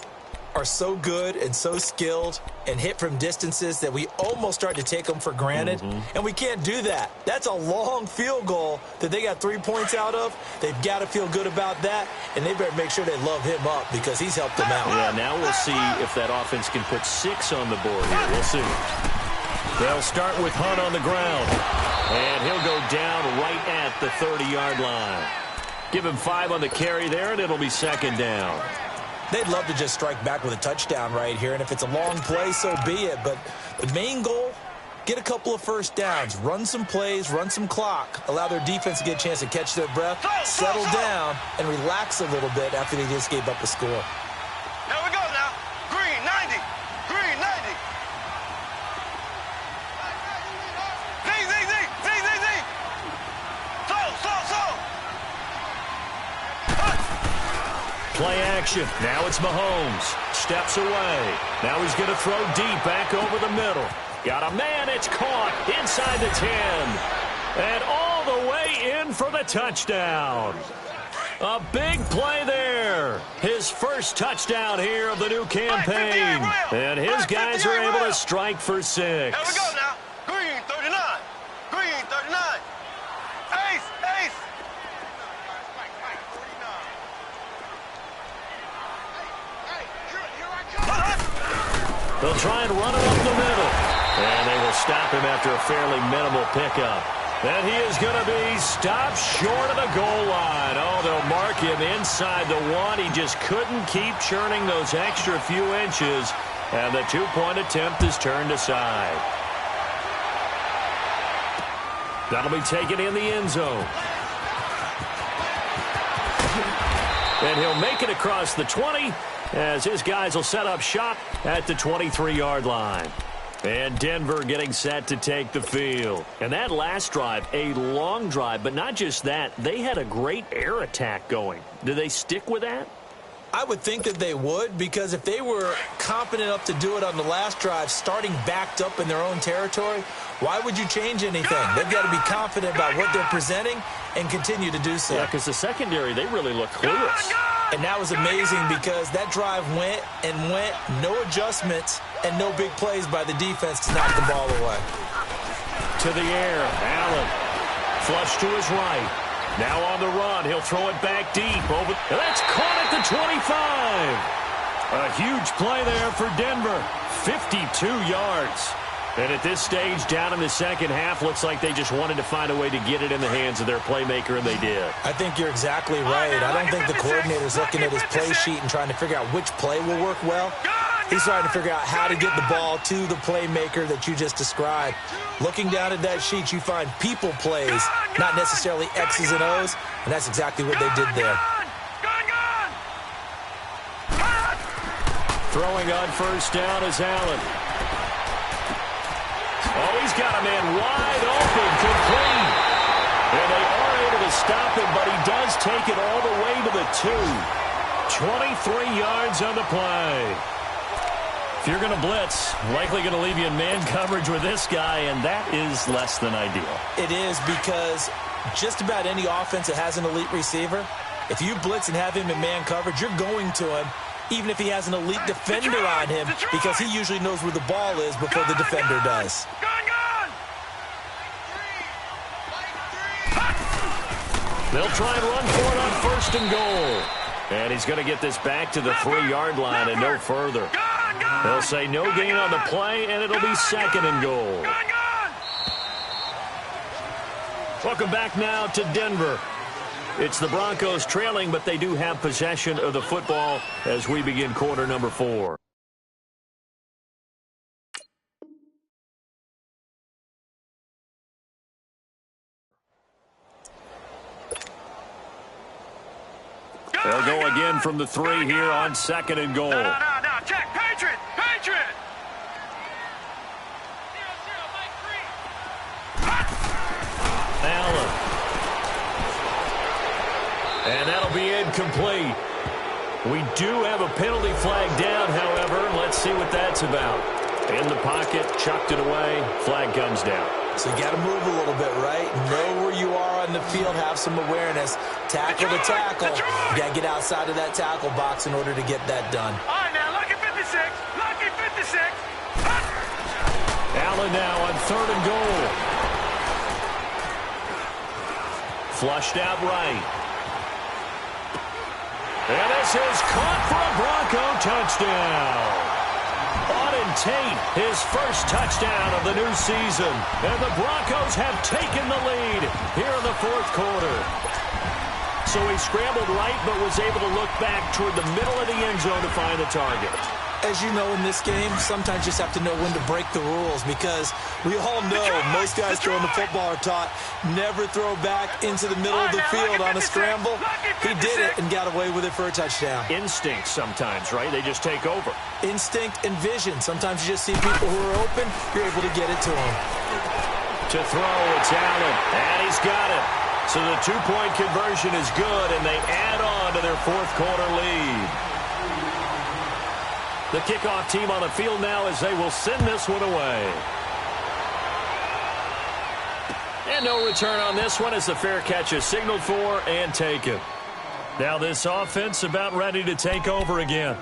are so good and so skilled and hit from distances that we almost start to take them for granted. And we can't do that. That's a long field goal that they got 3 points out of. They've got to feel good about that, and they better make sure they love him up because he's helped them out. Yeah, now we'll see if that offense can put 6 on the board here. We'll see. They'll start with Hunt on the ground, and he'll go down right at the 30-yard line. Give him 5 on the carry there, and it'll be second down. They'd love to just strike back with a touchdown right here, and if it's a long play, so be it. But the main goal, get a couple of first downs, run some plays, run some clock, allow their defense to get a chance to catch their breath, settle down, and relax a little bit after they just gave up a score. Here we go now. Green, 90. Green, 90. Z, Z, Z, Z, Z, Z. Slow. Play action. Now it's Mahomes. Steps away. Now he's going to throw deep back over the middle. Got a man. It's caught inside the 10. And all the way in for the touchdown. A big play there. His first touchdown here of the new campaign. And his guys are able to strike for 6. Here we go now. Green, 39. Green, 39. Ace. They'll try and run it up the middle. And they will stop him after a fairly minimal pickup. And he is going to be stopped short of the goal line. Oh, they'll mark him inside the 1. He just couldn't keep churning those extra few inches. And the 2-point attempt is turned aside. That'll be taken in the end zone. And he'll make it across the 20 as his guys will set up shop at the 23-yard line. And Denver getting set to take the field. And that last drive, a long drive, but not just that. They had a great air attack going. Do they stick with that? I would think that they would, because if they were confident enough to do it on the last drive, starting backed up in their own territory, why would you change anything? They've got to be confident about what they're presenting and continue to do so. Yeah, because the secondary, they really look clueless. And that was amazing because that drive went, no adjustments, and no big plays by the defense to knock the ball away. To the air, Allen. Flush to his right. Now on the run, he'll throw it back deep. Over. That's caught at the 25. A huge play there for Denver. 52 yards. And at this stage, down in the second half, looks like they just wanted to find a way to get it in the hands of their playmaker, and they did. I think you're exactly right. I don't think the coordinator's looking at his play sheet and trying to figure out which play will work well. He's trying to figure out how to get the ball to the playmaker that you just described. Looking down at that sheet, you find people plays, not necessarily X's and O's, and that's exactly what they did there. Throwing on first down is Allen. Oh, he's got a man wide open, complete. And they are able to stop him, but he does take it all the way to the 2. 23 yards on the play. If you're going to blitz, likely going to leave you in man coverage with this guy, and that is less than ideal. It is, because just about any offense that has an elite receiver, if you blitz and have him in man coverage, you're going to him, even if he has an elite defender on him, because he usually knows where the ball is before the defender does. They'll try and run for it on first and goal. And he's going to get this back to the 3-yard line and no further. They'll say no gain on the play, and it'll be second and goal. Welcome back now to Denver. It's the Broncos trailing, but they do have possession of the football as we begin quarter number 4. They'll go again from the 3 here on 2nd and goal. No. Check. Patriot. Allen. And that'll be incomplete. We do have a penalty flag down, however. Let's see what that's about. In the pocket, chucked it away. Flag comes down. So you got to move a little bit, right? Know where you are on the field. Have some awareness. Tackle to tackle. You got to get outside of that tackle box in order to get that done. All right, now, lucky 56. Lucky 56. Allen now on 3rd and goal. Flushed out right. And this is caught for a Bronco touchdown. Auden Tate, his first touchdown of the new season. And the Broncos have taken the lead here in the 4th quarter. So he scrambled right but was able to look back toward the middle of the end zone to find the target. As you know, in this game, sometimes you just have to know when to break the rules because we all know most guys throwing the football are taught never throw back into the middle of the field on a scramble. He did it and got away with it for a touchdown. Instinct sometimes, right? They just take over. Instinct and vision. Sometimes you just see people who are open, you're able to get it to them. To throw, it's Allen, and he's got it. So the 2-point conversion is good, and they add on to their 4th quarter lead. The kickoff team on the field now as they will send this one away. And no return on this one as the fair catch is signaled for and taken. Now this offense about ready to take over again.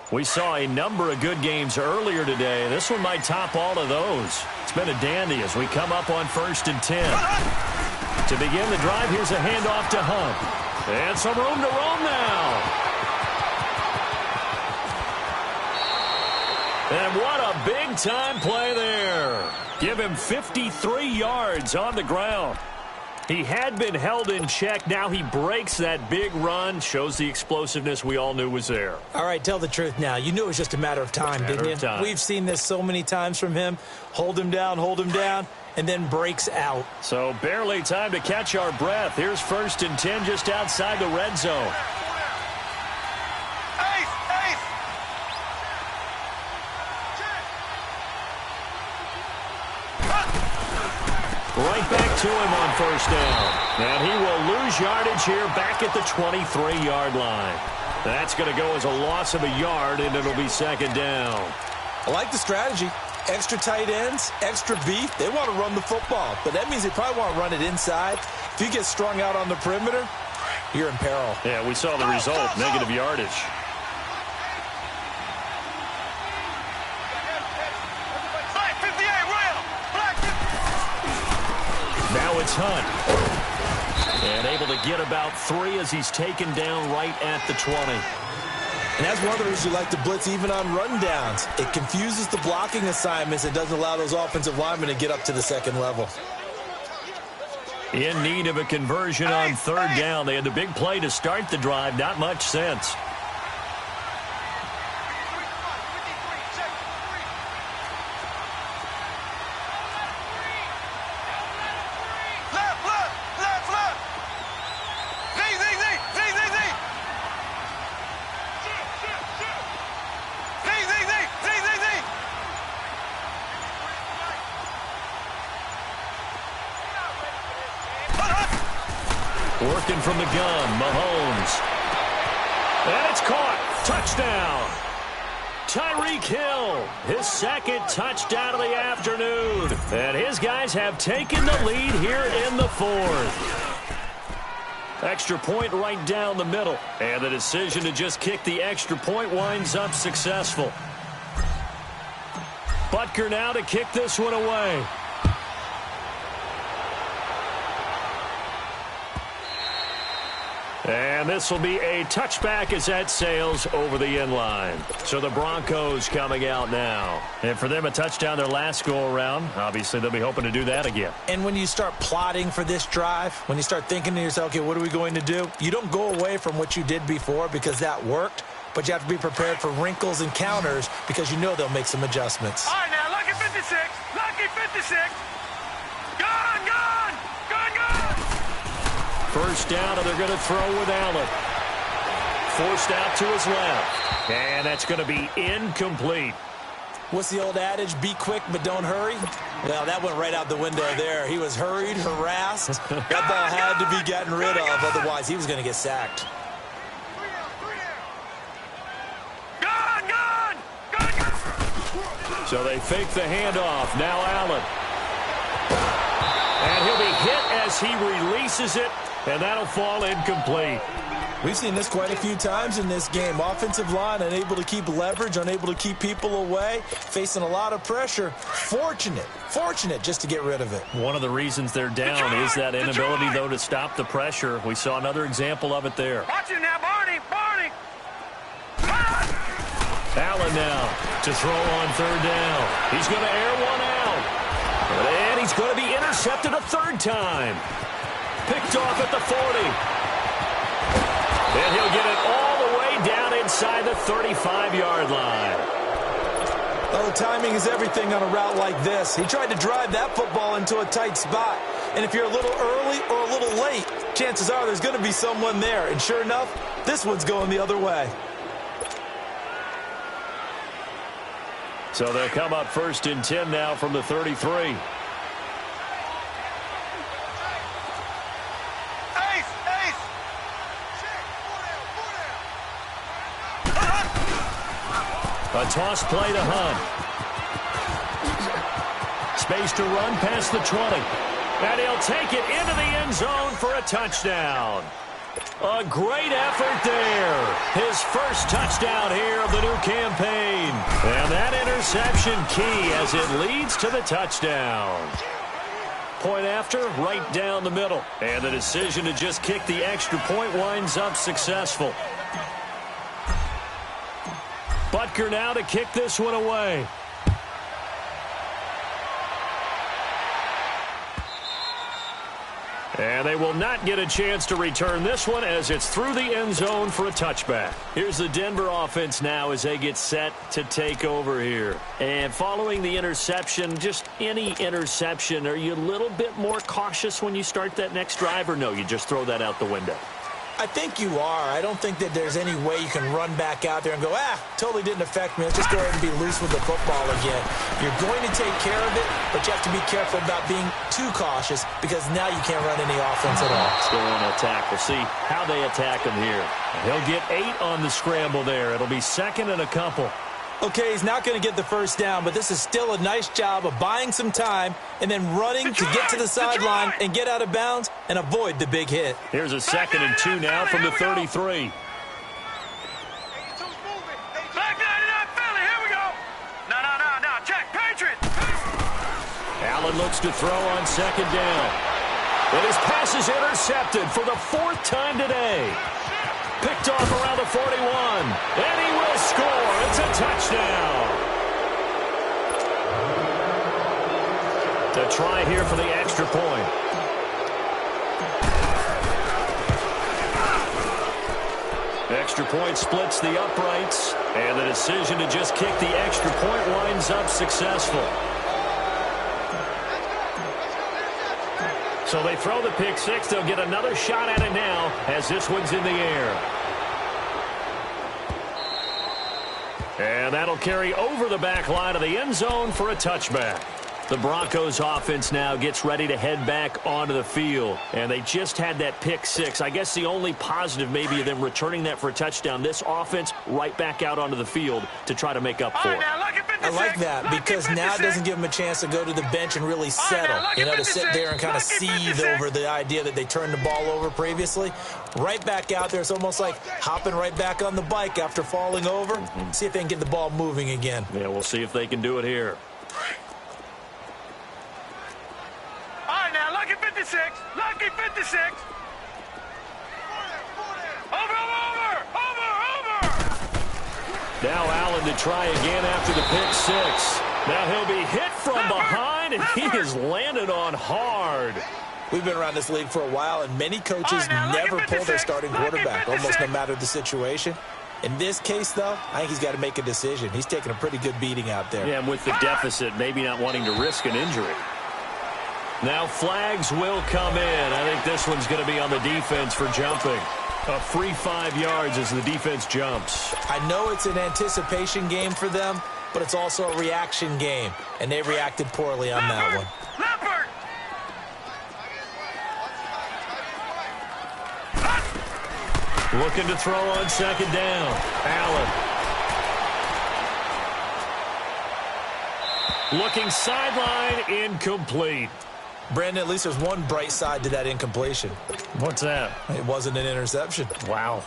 We saw a number of good games earlier today. This one might top all of those. It's been a dandy as we come up on 1st and 10. To begin the drive, here's a handoff to Hunt. And some room to roam now. And what a big-time play there. Give him 53 yards on the ground. He had been held in check. Now he breaks that big run. Shows the explosiveness we all knew was there. All right, tell the truth now. You knew it was just a matter of time, didn't you? We've seen this so many times from him. Hold him down, and then breaks out. So barely time to catch our breath. Here's 1st and 10 just outside the red zone. Right back to him on 1st down. And he will lose yardage here back at the 23-yard line. That's going to go as a loss of a yard, and it'll be 2nd down. I like the strategy. Extra tight ends, extra beef. They want to run the football, but that means they probably want to run it inside. If you get strung out on the perimeter, you're in peril. Yeah, we saw the result, negative yardage. Now it's Hunt. And able to get about 3 as he's taken down right at the 20. And that's one of the reasons you like to blitz even on rundowns. It confuses the blocking assignments and doesn't allow those offensive linemen to get up to the 2nd level. In need of a conversion on 3rd down. They had the big play to start the drive. Not much sense. Working from the gun, Mahomes. And it's caught. Touchdown. Tyreek Hill, his 2nd touchdown of the afternoon. And his guys have taken the lead here in the 4th. Extra point right down the middle. And the decision to just kick the extra point winds up successful. Butker now to kick this one away. And this will be a touchback as that sails over the end line. So the Broncos coming out now. And for them, a touchdown their last go-around. Obviously, they'll be hoping to do that again. And when you start plotting for this drive, when you start thinking to yourself, okay, what are we going to do? You don't go away from what you did before because that worked, but you have to be prepared for wrinkles and counters because you know they'll make some adjustments. All right, now, lucky 56. Lucky 56. Gone, gone. Gone, gone. First down, and they're going to throw with Allen. Forced out to his left. And that's going to be incomplete. What's the old adage? Be quick, but don't hurry? Well, that went right out the window there. He was hurried, harassed. That ball had to be gotten rid of. Otherwise, he was going to get sacked. Gone, gone. Gone, gone. So they fake the handoff. Now Allen. And he'll be hit as he releases it. And that'll fall incomplete. We've seen this quite a few times in this game. Offensive line unable to keep leverage, unable to keep people away, facing a lot of pressure. Fortunate just to get rid of it. One of the reasons they're down is that inability, though, to stop the pressure. We saw another example of it there. Watch him now, Barney. Barney. Allen now to throw on third down. He's going to air one out. And he's going to be intercepted a third time. Picked off at the 40. And he'll get it all the way down inside the 35-yard line. Oh, timing is everything on a route like this. He tried to drive that football into a tight spot. And if you're a little early or a little late, chances are there's going to be someone there. And sure enough, this one's going the other way. So they'll come up first and 10 now from the 33. A toss play to Hunt. Space to run past the 20. And he'll take it into the end zone for a touchdown. A great effort there. His first touchdown here of the new campaign. And that interception key as it leads to the touchdown. Point after, right down the middle. And the decision to just kick the extra point winds up successful. Butker now to kick this one away. And they will not get a chance to return this one as it's through the end zone for a touchback. Here's the Denver offense now as they get set to take over here. And following the interception, just any interception, are you a little bit more cautious when you start that next drive, or no, you just throw that out the window? I think you are. I don't think that there's any way you can run back out there and go, totally didn't affect me. Let's just go ahead and be loose with the football again. You're going to take care of it, but you have to be careful about being too cautious because now you can't run any offense at all. Let's go on attack. We'll see how they attack him here. He'll get 8 on the scramble there. It'll be second and a couple. Okay, he's not going to get the first down, but this is still a nice job of buying some time and then running to get to the sideline and get out of bounds and avoid the big hit. Here's a second and 2 now from the 33. Allen looks to throw on second down. And his pass is intercepted for the 4th time today. Picked off around the 41. And he will score. It's a touchdown. To try here for the extra point. Extra point splits the uprights. And the decision to just kick the extra point winds up successful. So they throw the pick six. They'll get another shot at it now as this one's in the air. And that'll carry over the back line of the end zone for a touchback. The Broncos offense now gets ready to head back onto the field. And they just had that pick six. I guess the only positive maybe of them returning that for a touchdown. This offense right back out onto the field to try to make up for it. I like that because now it doesn't give them a chance to go to the bench and really settle. You know, to sit there and kind of seethe over the idea that they turned the ball over previously. Right back out there. It's almost like hopping right back on the bike after falling over. See if they can get the ball moving again. Yeah, we'll see if they can do it here. Lucky 56. Now Allen to try again after the pick six. Now he'll be hit from behind, and he is landed on hard. We've been around this league for a while, and many coaches never pull their starting quarterback, almost no matter the situation. In this case, though, I think he's got to make a decision. He's taking a pretty good beating out there. Yeah, and with the deficit, maybe not wanting to risk an injury. Now flags will come in. I think this one's going to be on the defense for jumping. A free 5 yards as the defense jumps. I know it's an anticipation game for them, but it's also a reaction game, and they reacted poorly on that one. Looking to throw on second down. Allen. Looking sideline, incomplete. Brandon, at least there's one bright side to that incompletion. What's that? It wasn't an interception. Wow.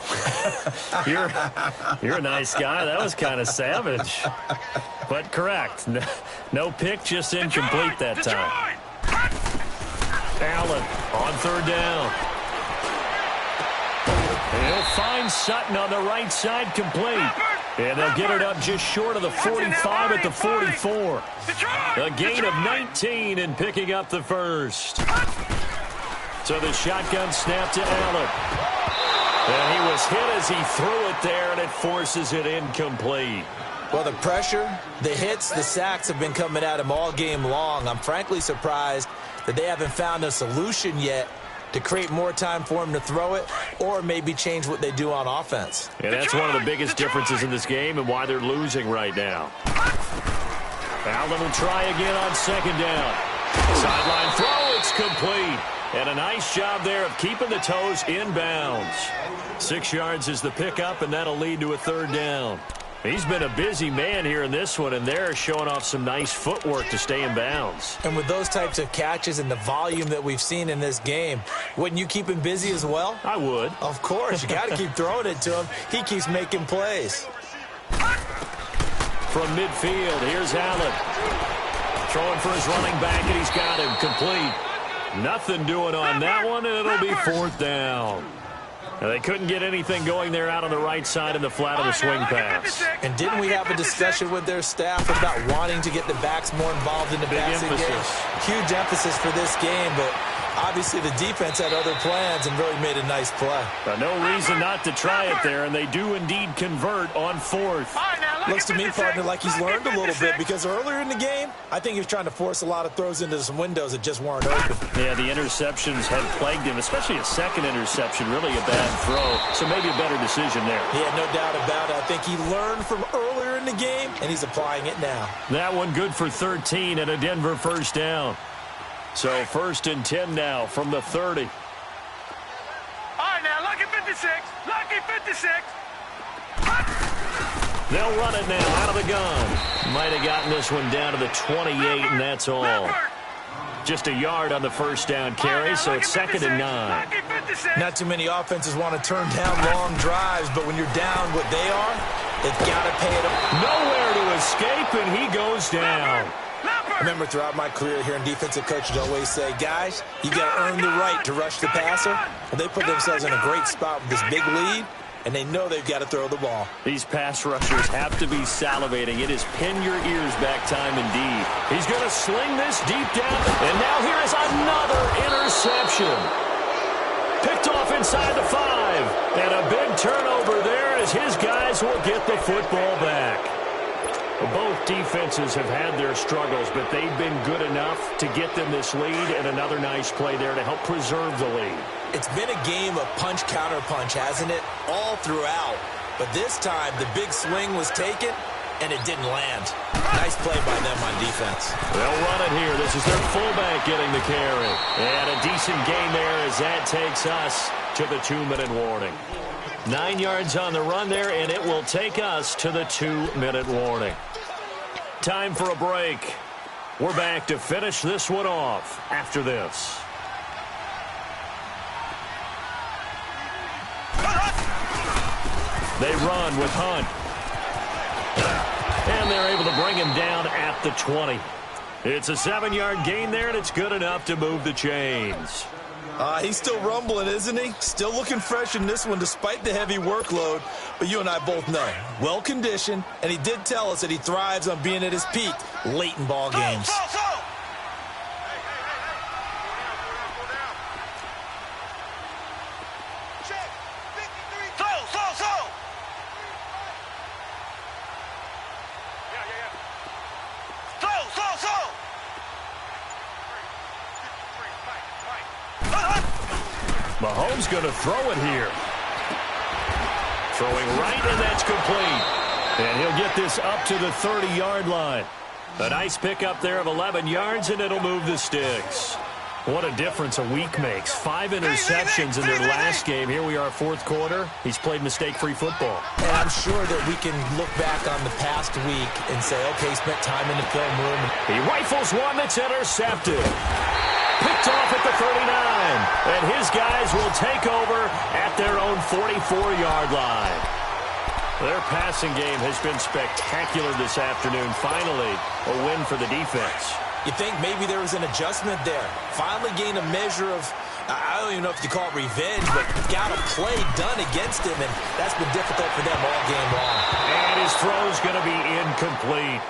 You're a nice guy. That was kind of savage. But correct. No pick, just incomplete that time. Allen on third down. He'll find Sutton on the right side, complete. And they'll get it up just short of the 45 at the 44. A gain of 19 and picking up the first. So the shotgun snap to Allen. And he was hit as he threw it there, and it forces it incomplete. Well, the pressure, the hits, the sacks have been coming at him all game long. I'm frankly surprised that they haven't found a solution yet to create more time for him to throw it, or maybe change what they do on offense. And that's one of the biggest differences in this game and why they're losing right now. Allen will try again on second down. Sideline throw, it's complete. And a nice job there of keeping the toes in bounds. 6 yards is the pickup, and that'll lead to a third down. He's been a busy man here in this one, and they're showing off some nice footwork to stay in bounds. And with those types of catches and the volume that we've seen in this game, wouldn't you keep him busy as well? I would. Of course. You got to keep throwing it to him. He keeps making plays. From midfield, here's Allen. Throwing for his running back, and he's got him complete. Nothing doing on that one, and it'll be fourth down. Now, they couldn't get anything going there out on the right side in the flat of the swing pass. And didn't we have a discussion with their staff about wanting to get the backs more involved in the passing game? Huge emphasis for this game, but obviously the defense had other plans and really made a nice play. No reason not to try it there, and they do indeed convert on fourth. Looks to me, partner, like he's learned a little bit, because earlier in the game, I think he was trying to force a lot of throws into some windows that just weren't open. Yeah, the interceptions had plagued him, especially a second interception, really a bad throw. So maybe a better decision there. Yeah, no doubt about it. I think he learned from earlier in the game, and he's applying it now. That one good for 13 and a Denver first down. So first and 10 now from the 30. All right, now, lucky 56. Lucky 56. They'll run it now out of the gun. Might have gotten this one down to the 28, and that's all. Just a yard on the first down carry, so it's second and 9. Not too many offenses want to turn down long drives, but when you're down what they are, they've got to pay it up. Nowhere to escape, and he goes down. I remember throughout my career hearing defensive coaches always say, guys, you got to earn the right to rush the passer. Well, they put themselves in a great spot with this big lead, and they know they've got to throw the ball. These pass rushers have to be salivating. It is pin your ears back time indeed. He's going to sling this deep down, and now here is another interception. Picked off inside the 5, and a big turnover there as his guys will get the football back. Both defenses have had their struggles, but they've been good enough to get them this lead, and another nice play there to help preserve the lead. It's been a game of punch-counter-punch, hasn't it? All throughout. But this time, the big swing was taken, and it didn't land. Nice play by them on defense. They'll run it here. This is their fullback getting the carry. And a decent gain there as that takes us to the 2-minute warning. 9 yards on the run there, and it will take us to the 2-minute warning. Time for a break. We're back to finish this one off after this. They run with Hunt. And they're able to bring him down at the 20. It's a 7-yard gain there, and it's good enough to move the chains. He's still rumbling, isn't he? Still looking fresh in this one despite the heavy workload. But you and I both know, well-conditioned, and he did tell us that he thrives on being at his peak late in ball games. Mahomes going to throw it here. Throwing right, and that's complete. And he'll get this up to the 30-yard line. A nice pickup there of 11 yards, and it'll move the sticks. What a difference a week makes. 5 interceptions in their last game. Here we are, fourth quarter. He's played mistake-free football. And I'm sure that we can look back on the past week and say, okay, spent time in the film room. He rifles one that's intercepted. Picked off at the 39. And his guys will take over at their own 44-yard line. Their passing game has been spectacular this afternoon. Finally, a win for the defense. You think maybe there was an adjustment there. Finally gained a measure of, I don't even know if you call it revenge, but got a play done against him, and that's been difficult for them all game long. And his throw's going to be incomplete.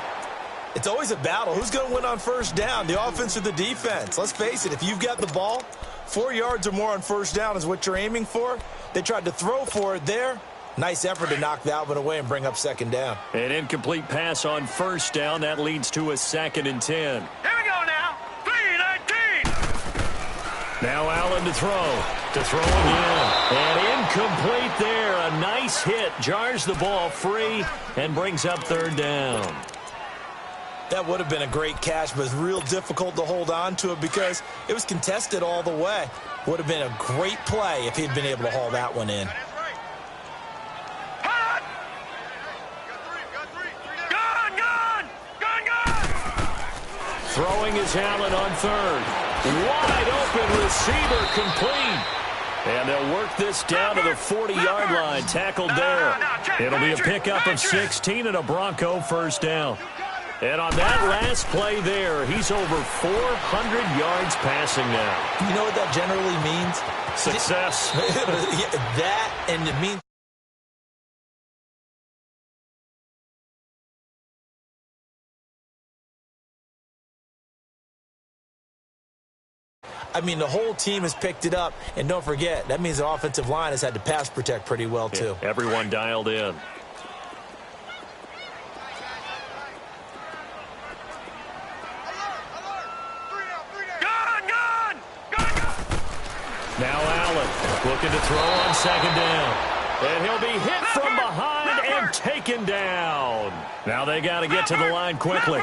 It's always a battle. Who's going to win on first down, the offense or the defense? Let's face it, if you've got the ball, 4 yards or more on first down is what you're aiming for. They tried to throw for it there. Nice effort to knock that one away and bring up second down. An incomplete pass on first down. That leads to a 2nd and 10. Here we go now. 3-19. Now Allen to throw. To throw again. And incomplete there. A nice hit. Jars the ball free and brings up third down. That would have been a great catch, but it's real difficult to hold on to it because it was contested all the way. Would have been a great play if he'd been able to haul that one in. Throwing is Allen on third. Wide open receiver complete. And they'll work this down to the 40-yard line. Tackled there. It'll be a pickup of 16 and a Bronco first down. And on that last play there, he's over 400 yards passing now. You know what that generally means? Success. That, and it means the whole team has picked it up, and don't forget, that means the offensive line has had to pass protect pretty well, too. Yeah, everyone dialed in. Now Allen looking to throw on second down. And he'll be hit from behind and taken down. Now they got to get to the line quickly.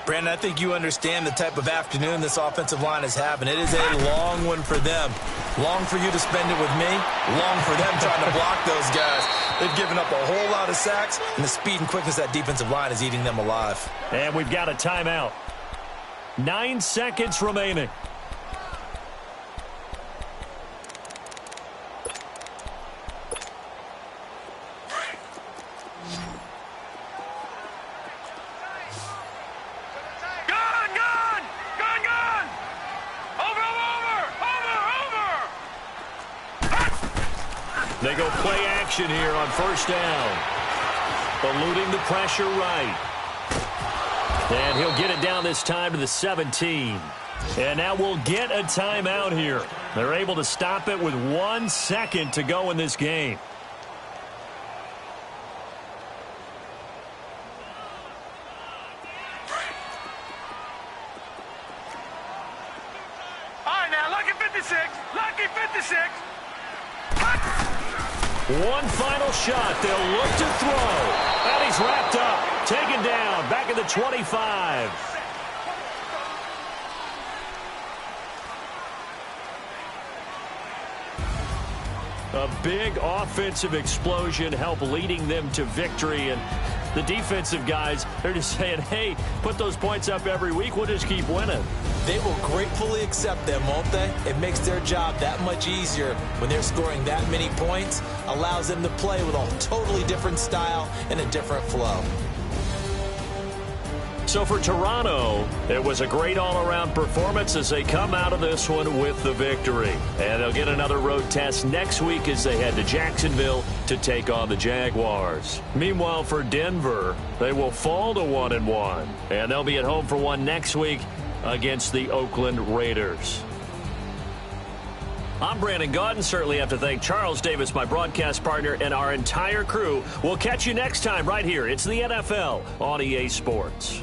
Brandon, I think you understand the type of afternoon this offensive line is having. It is a long one for them. Long for you to spend it with me. Long for them trying to block those guys. They've given up a whole lot of sacks, and the speed and quickness of that defensive line is eating them alive. And we've got a timeout. 9 seconds remaining. They go play action here on first down. Eluding the pressure right. And he'll get it down this time to the 17. And now we'll get a timeout here. They're able to stop it with 1 second to go in this game. All right, now, lucky 56. Lucky 56. One final shot. They'll look to throw. And he's wrapped up. Taken down. Back at the 25. A big offensive explosion helped leading them to victory. And the defensive guys, they're just saying, hey, put those points up every week. We'll just keep winning. They will gratefully accept them, won't they? It makes their job that much easier when they're scoring that many points. Allows them to play with a totally different style and a different flow. So for Toronto, it was a great all-around performance as they come out of this one with the victory. And they'll get another road test next week as they head to Jacksonville to take on the Jaguars. Meanwhile, for Denver, they will fall to 1-1. And they'll be at home for one next week against the Oakland Raiders. I'm Brandon Gaudin. Certainly have to thank Charles Davis, my broadcast partner, and our entire crew. We'll catch you next time right here. It's the NFL on EA Sports.